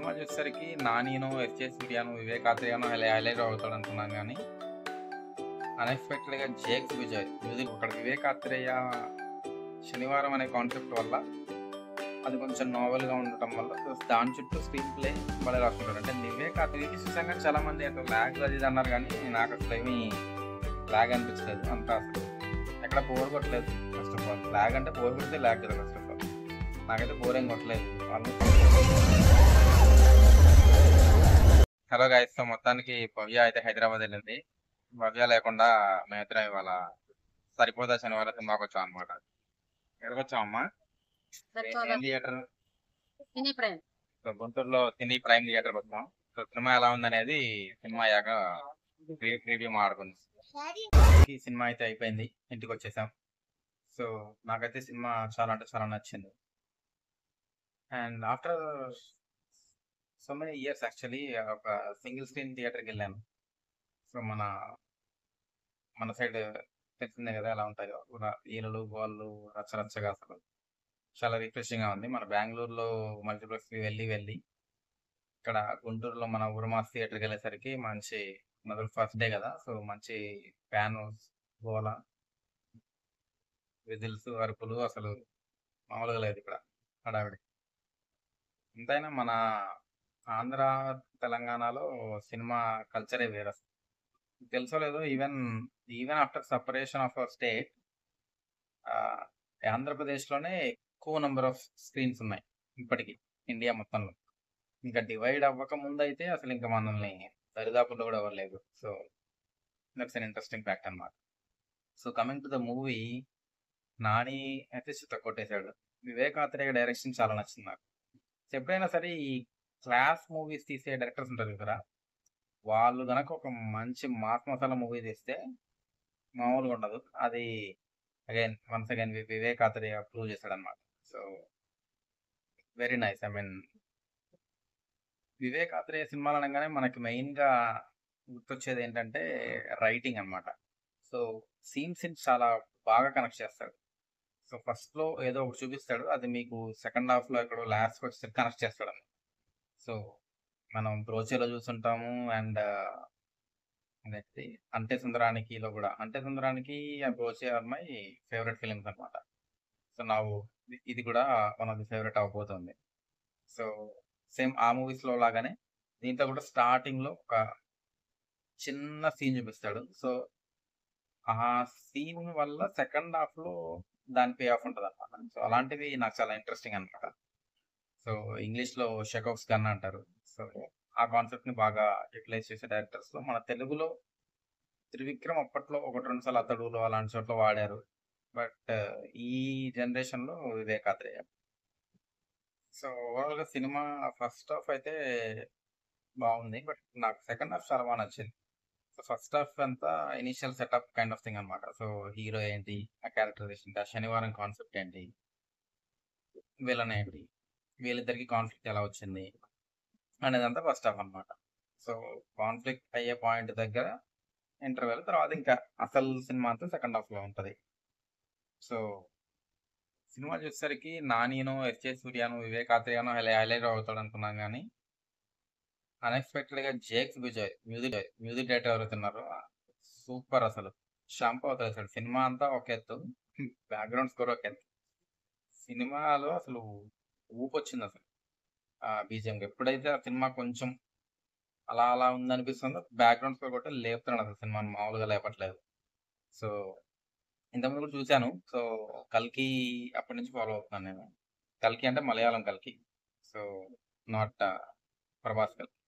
Cinema చూసేసరికి 'నాని'నో, 'SJ సూర్యనో, 'వివేక్ ఆత్రేయనో' హైలైట్ అవుతాడనుకున్నాను గానీ, అన్‌ఎక్స్‌పెక్టెడ్‌గా 'జేక్స్ విజయ్' మ్యూజిక్ అక్కడ 'వివేక్ ఆత్రేయ' 'శనివారం' అనే కాన్సెప్ట్ వల్ల అది కొంచెం నోవెల్‌గా ఉండటం వల్ల దాని చుట్టూ స్క్రీన్ ప్లే భలే రాసుకుంటారు. అంటే 'వివేక్ ఆత్రేయకి' చూసాం గానీ చాలామంది అటు లాగ్ అది ఇది అన్నారు గానీ, నాకసలేమీ లాగ్ అనిపించలేదు. అంత అసలు ఎక్కడ బోర్ కొట్టలేదు ఫస్ట్ ఆఫ్ ఆల్. లాగ్ అంటే బోర్ కొడితే లాగ్ కదా ఫస్ట్ ఆఫ్ ఆల్. నాకైతే బోర్ ఏం కొట్టలేదు. Almost hello guys. సో మొత్తానికి భవ్య అయితే హైదరాబాద్ వెళ్ళింది. భవ్య లేకుండా మేమిద్దరం ఇవాళ సరిపోదా శనివారం సినిమాకి వచ్చాం అనమాట. ఎక్కడికి వచ్చామమ్మా? ఏం థియేటర్? సో గుంటూరులో సినీ ప్రైమ్ థియేటర్కి వచ్చాం. సో సినిమా ఎలా ఉందనేది సినిమా అయ్యాక రివ్యూ మాట్లాడుకుందాం. ఈ సినిమా అయితే అయిపోయింది, ఇంటికి వచ్చేసాం. సో నాకైతే సినిమా చాలా అంటే చాలా నచ్చింది. And after so many years actually ఒక సింగిల్ స్క్రీన్ థియేటర్కి వెళ్ళాను. సో మన మన సైడ్ తెలిసిందే కదా ఎలా ఉంటాయో ఈలలు గోళ్ళు రచ్చరచ్చగా అసలు చాలా రిఫ్రెషింగ్ గా ఉంది. మన బెంగళూరులో మల్టీప్లెక్స్ కి వెళ్ళి ఇక్కడ గుంటూరులో మన ఉరుమాస్ థియేటర్కి వెళ్ళేసరికి మంచి మొదటి ఫస్ట్ డే కదా, సో మంచి ఫ్యాన్ గోల విజిల్స్ అరుపులు అసలు మామూలుగా లేదు ఇక్కడ హడావిడి. ఎంతైనా మన ఆంధ్ర తెలంగాణలో సినిమా కల్చరే వేరు అసలు. తెలుసో లేదో, even even after separation of our state ఆంధ్రప్రదేశ్లోనే ఎక్కువ నెంబర్ ఆఫ్ స్క్రీన్స్ ఉన్నాయి ఇప్పటికి ఇండియా మొత్తంలో. ఇంకా డివైడ్ అవ్వక ముందు అయితే అసలు ఇంకా మనల్ని దరిదాపుల్లో కూడా అవ్వలేదు. So that's an interesting fact అన్నమాట. So coming to the movie, Nani అయితే చిత్త కొట్టేశాడు. వివేక్ ఆత్రేయ డైరెక్షన్ చాలా నచ్చింది నాకు. సో ఎప్పుడైనా సరే ఈ క్లాస్ మూవీస్ తీసే డైరెక్టర్స్ ఉంటారు కదా, వాళ్ళు గనక ఒక మంచి మాస్ మసాలా మూవీ తీస్తే మామూలుగా ఉండదు. అది once again Vivek Atreya prove చేశాడు అనమాట. So very nice. I mean Vivek Atreya సినిమాలు అనగానే మనకి మెయిన్ గా గుర్తొచ్చేది ఏంటంటే రైటింగ్ అన్నమాట. సో సీన్స్ చాలా బాగా కనెక్ట్ చేస్తాడు. సో ఫస్ట్ లో ఏదో ఒకటి చూపిస్తాడు, అది మీకు సెకండ్ హాఫ్ లో ఎక్కడో లాస్ట్ వచ్చి కనెక్ట్ చేస్తాడు అన్నమాట. సో మనం బ్రోచేలో చూస్తుంటాము. అండ్ అదేంటి అంటే సుందరానికిలో కూడా, అంటే సుందరానికి ఆ బ్రోచే ఆర్ మై ఫేవరెట్ ఫిలిమ్స్ అనమాట. సో నాకు ఇది కూడా వన్ ఆఫ్ ది ఫేవరెట్ అవబోతుంది. సో సేమ్ ఆ మూవీస్ లో లాగానే దీంట్లో కూడా స్టార్టింగ్ లో ఒక చిన్న సీన్ చూపిస్తాడు. సో ఆ సీన్ వల్ల సెకండ్ హాఫ్ లో దాని పే ఆఫ్ ఉంటుంది అనమాట. సో అలాంటివి నాకు చాలా ఇంట్రెస్టింగ్ అనమాట. సో ఇంగ్లీష్ లో షెకోవ్స్ గన్ అంటారు. సో ఆ కాన్సెప్ట్ ని బాగా యూటిలైజ్ చేసే డైరెక్టర్స్ లో మన తెలుగులో త్రివిక్రమ్ అప్పట్లో ఒకటి రెండు సార్లు అతడులో అలాంటి చోట్ల వాడారు. బట్ ఈ జనరేషన్ లో వివేకాత్రేయ. సో ఓవరాల్ గా సినిమా ఫస్ట్ హాఫ్ అయితే బాగుంది, బట్ నాకు సెకండ్ హాఫ్ చాలా బాగా నచ్చింది. సో ఫస్ట్ హాఫ్ అంతా initial setup kind of thing అనమాట. సో హీరో ఏంటి, ఆ క్యారెక్టరైజేషన్ ఏంటి, ఆ శనివారం కాన్సెప్ట్ ఏంటి, విలన్ ఏంటి, వీళ్ళిద్దరికి కాన్ఫ్లిక్ట్ ఎలా వచ్చింది అనేదంతా ఫస్ట్ హాఫ్ అనమాట. సో కాన్ఫ్లిక్ట్ అయ్యే పాయింట్ దగ్గర ఇంటర్వెల్, తర్వాత ఇంకా అసలు సినిమా అంతా సెకండ్ హాఫ్ లో ఉంటది. సో సినిమా చూసేసరికి 'నాని'నో, 'ఎస్‌జే సూర్యనో, 'వివేక్ ఆత్రేయనో' హైలైట్ అవుతాడు అనుకున్నాను కానీ, అన్ఎక్స్పెక్టెడ్ గా 'జేక్స్ విజయ్' మ్యూజిక్ డైరెక్టర్ ఎవరైతున్నారో సూపర్ అసలు. షాంపూ అవుతుంది అసలు. సినిమా అంతా ఒక ఎత్తు, బ్యాక్గ్రౌండ్ స్కోర్ ఒక ఎత్తు. సినిమాలో అసలు ఊపొచ్చింది అసలు. ఆ బీజిఎం ఎప్పుడైతే ఆ సినిమా కొంచెం అలా అలా ఉందనిపిస్తుందో, బ్యాక్గ్రౌండ్ స్కోర్ కొట్టి లేపుతున్నాడు అసలు. సినిమాని మామూలుగా లేపట్లేదు. సో ఇంతకుముందు కూడా చూశాను. సో 'కల్కి' అప్పటి నుంచి ఫాలో అవుతున్నాను నేను. 'కల్కి' అంటే మలయాళం 'కల్కి'. సో నాట్ ప్రభాస్ 'కల్కి'.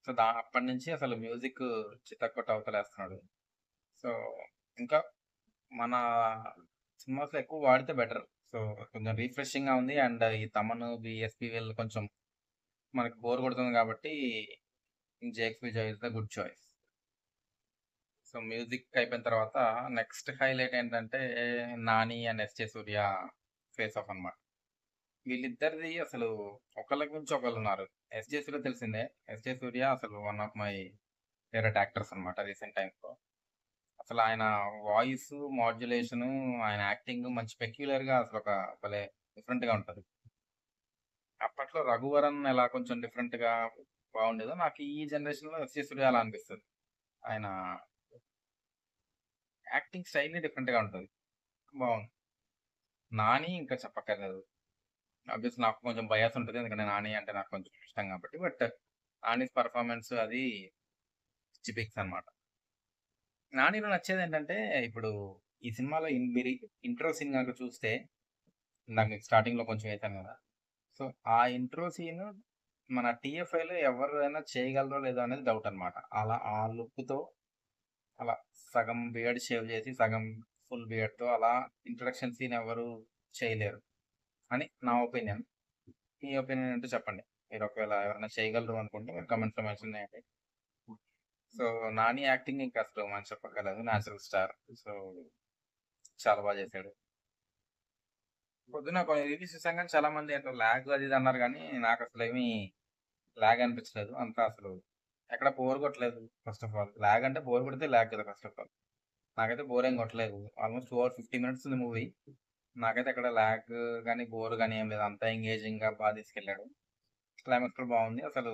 సో అప్పటి నుంచి అసలు మ్యూజిక్ చితక్కొట్ట అవతలేస్తున్నాడు. సో ఇంకా మన సినిమాస్లో ఎక్కువ వాడితే బెటర్. సో కొంచెం రిఫ్రెషింగ్ గా ఉంది. అండ్ ఈ తమన్ బిఎస్పి వీళ్ళు కొంచెం మనకి బోర్ కొడుతుంది కాబట్టి Jakes Vijay is the good choice. So music అయిపోయిన తర్వాత నెక్స్ట్ హైలైట్ ఏంటంటే 'Nani' and 'SJ Surya' face of అన్నమాట. వీళ్ళిద్దరిది అసలు ఒకళ్ళకి మించి ఒకళ్ళు ఉన్నారు. 'ఎస్‌జే సూర్య' తెలిసిందే. 'ఎస్‌జే సూర్య' అసలు one of my favourite actors అన్నమాట రీసెంట్ టైమ్స్ లో. అసలు ఆయన వాయిస్ మాడ్యులేషన్, ఆయన యాక్టింగ్ మంచి పెక్యులర్ గా అసలు ఒక భలే డిఫరెంట్ గా ఉంటది. అప్పట్లో 'రఘువరన్' ఎలా కొంచెం డిఫరెంట్‌గా బాగుండేదో, నాకు ఈ జనరేషన్‌లో 'ఎస్‌జే సూర్య' అలా అనిపిస్తది. ఆయన యాక్టింగ్ స్టైలే డిఫరెంట్‌గా ఉంటది. బావుంది. 'నాని' ఇంకా చెప్పక్కర్లేదు. ఆబ్వియస్లీ నాకు కొంచెం బయాస్ ఉంటది. ఎందుకంటే 'నాని' అంటే నాకు కొంచెం ఇష్టం కాబట్టి. బట్ 'నానిస్' పెర్ఫార్మన్స్ అది పిచ్చి పిక్స్ అన్నమాట. 'నానిలో' నచ్చేదేంటంటే, ఇప్పుడు ఈ సినిమాలో మీరు ఇంట్రో సీన్ గనుక చూస్తే, ఇందాక మీకు స్టార్టింగ్‌లో కొంచెం ఏశాను గదా! సో, ఆ ఇంట్రో సీను మన టీఎఫ్ఐలో ఎవరైనా చేయగలరో లేదో అనేది డౌట్ అన్నమాట. అలా ఆ లుక్‌తో అలా సగం బియర్డ్ షేవ్ చేసి, సగం ఫుల్ బియర్డ్‌తో అలా ఇంట్రొడక్షన్ సీన్ ఎవరు చేయలేరు అని నా ఒపీనియన్. మీ ఒపీనియన్ ఏంటో చెప్పండి. మీరు ఒకవేళ ఎవరైనా చేయగలరు అనుకుంటే మీరు కామెంట్స్‌లో మెన్షన్ చేయండి. సో, 'నాని' యాక్టింగ్ ఇంకా అసలు మనం చెప్పక్కర్లేదు. Natural star. సో, చాలా బా చేశాడు. పొద్దున కొన్ని రివ్యూస్ చూసాం గానీ చాలా మంది ఏంటో లాగ్ అది ఇది అన్నారు గానీ, నాకసలేమి లాగ్ అనిపించలేదు. అంతా అసలు ఎక్కడ బోర్ కొట్టలేదు ఫస్ట్ ఆఫ్ ఆల్. లాగ్ అంటే బోర్ కొడితే లాగ్ కదా ఫస్ట్ ఆఫ్ ఆల్. నాకైతే బోర్ ఏం కొట్టలేదు. ఆల్మోస్ట్ 2 అవర్స్ 50 మినిట్స్ ఉంది మూవీ. నాకైతే అక్కడ లాగ్ గానీ, బోర్ గానీ ఏం లేదు. అంతా ఎంగేజింగ్‌గా తీసుకెళ్ళాడు. క్లైమాక్స్ కూడా బావుంది. అసలు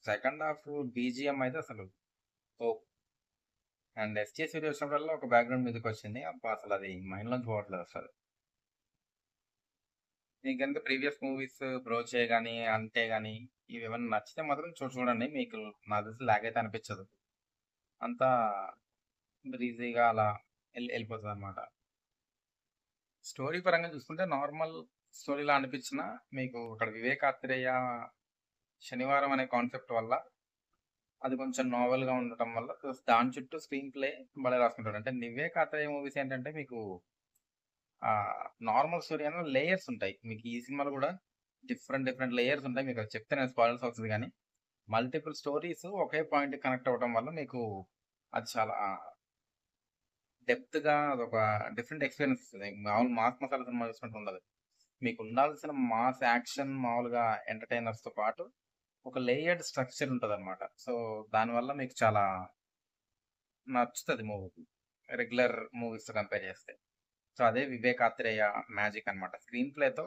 సెకండ్ హాఫ్ బీజీఎం అయితే అసలు తోపు. అండ్ 'ఎస్‌జే సూర్య' వచ్చినప్పుడల్లా ఒక బ్యాక్‌గ్రౌండ్ మ్యూజిక్ వచ్చింది. అబ్బా! అసలది మైండ్‌లోంచి పోవట్లేదు అసలు. మీకనుక ప్రీవియస్ మూవీస్ 'బ్రోచే' గాని, 'అంతే' గాని ఇవేమన్నా నచ్చితే మాత్రం చూడండి. మీకు నాకు తెలిసి లాగ్ అయితే అనిపించదు. అంతా బ్రీజీగా అలా ఎళ్ళిపోతదనమాట. స్టోరీ పరంగా చూసుకుంటే నార్మల్ స్టోరీలా అనిపించినా, మీకు అక్కడ 'వివేక్ ఆత్రేయ' 'శనివారం' అనే కాన్సెప్ట్ వల్ల అది కొంచెం నోవెల్‌గా ఉండటం వల్ల ప్లస్ దాని చుట్టూ స్క్రీన్ ప్లే భలే రాసుకుంటాడు. అంటే 'వివేక్ ఆత్రేయ' మూవీస్ ఏంటంటే మీకు నార్మల్ స్టోరీ అన్నా లేయర్స్ ఉంటాయి. మీకు ఈ సినిమాలో కూడా డిఫరెంట్ డిఫరెంట్ లేయర్స్ ఉంటాయి. మీకు అది చెప్తే నేను స్పాయిలర్స్ అవుతది గానీ, మల్టిపుల్ స్టోరీస్ ఒకే పాయింట్‌కి కనెక్ట్ అవ్వడం వల్ల మీకు అది చాలా డెప్త్‌గా అదొక డిఫరెంట్ ఎక్స్‌పీరియన్స్ ఇస్తది. మామూలు మాస్ మసాలా సినిమా చూసినట్టు ఉండదు. మీకు ఉండాల్సిన మాస్ యాక్షన్ మామూలుగా ఎంటర్‌టైనర్స్‌తో పాటు ఒక లేయర్డ్ స్ట్రక్చర్ ఉంటదనమాట. సో, దానివల్ల మీకు చాలా నచ్చుతది మూవీ. రెగ్యులర్ మూవీస్‌తో కంపేర్ చేస్తే. సో, అదే 'వివేక్ ఆత్రేయ' మ్యాజిక్ అన్నమాట. స్క్రీన్ ప్లేతో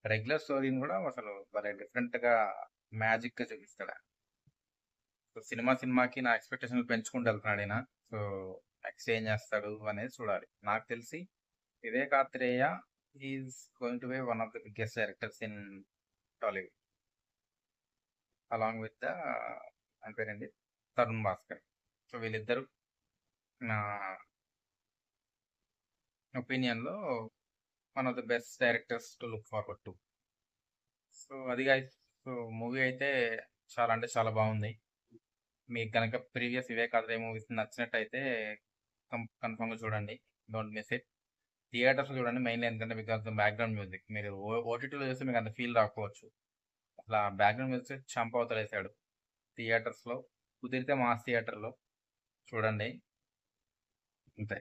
రెగ్యులర్ స్టోరీని గూడా అసలు భలే డిఫరెంట్‌గా మ్యాజిక్‌గా చూపిస్తాడు. సో, సినిమాకి నా ఎక్స్‌పెక్టేషన్‌లు పెంచుకుంటూ ఎళ్తున్నాడిన. సో, నెక్స్ట్ ఏం చేస్తాడు అనేది చూడాలి. నాకు తెలిసి 'Vivek Athreya' is going to be one of the biggest directors in Tollywood. Along with ఆయన పేరేంటి 'తరుణ్ భాస్కర్.' సో, వీళ్ళిద్దరూ నా ఒపీనియన్‌లో one of the best directors to look forward to. So, అది గైస్. సో, మూవీ అయితే చాలా అంటే చాలా బావుంది. మీకు గనక ప్రీవియస్ 'వివేక్ ఆత్రేయ' మూవీస్ నచ్చినట్టయితే కన్ఫర్మ్‌గా చూడండి. Don't miss it. థియేటర్స్‌లో చూడండి మెయిన్‌లీ ఎందుకంటే బికాస్ బ్యాక్‌గ్రౌండ్ మ్యూజిక్. మీరు ఓటీటీలో చూస్తే మీకు అంత ఫీల్ రాకపోవచ్చు. అసల బ్యాక్‌గ్రౌండ్ మ్యూజిక్ చంపవతలేసాడు. థియేటర్స్‌లో కుదిరితే మాస్ థియేటర్‌లో చూడండి. అంతే.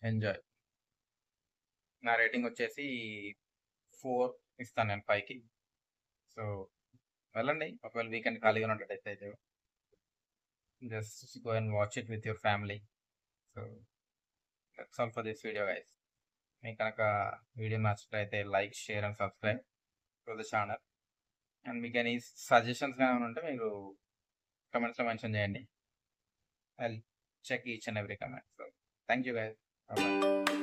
ఎంజాయ్. నా రేటింగ్ వచ్చేసి 4 ఇస్తాను నేను 5కి. సో, వెళ్ళండి. ఒకవేళ వీకెండ్ ఖాళీగా ఉన్నట్టయితే just go and watch it with your family. So, that's all for this video guys. మీకు కనుక వీడియో నచ్చినట్లయితే like, share and subscribe to the channel. And మీకు ఎనీ సజెషన్స్ ఏమైనా ఉంటే మీరు కమెంట్స్‌లో మెన్షన్ చేయండి. I will check each and every comment. So, thank you guys. Bye by.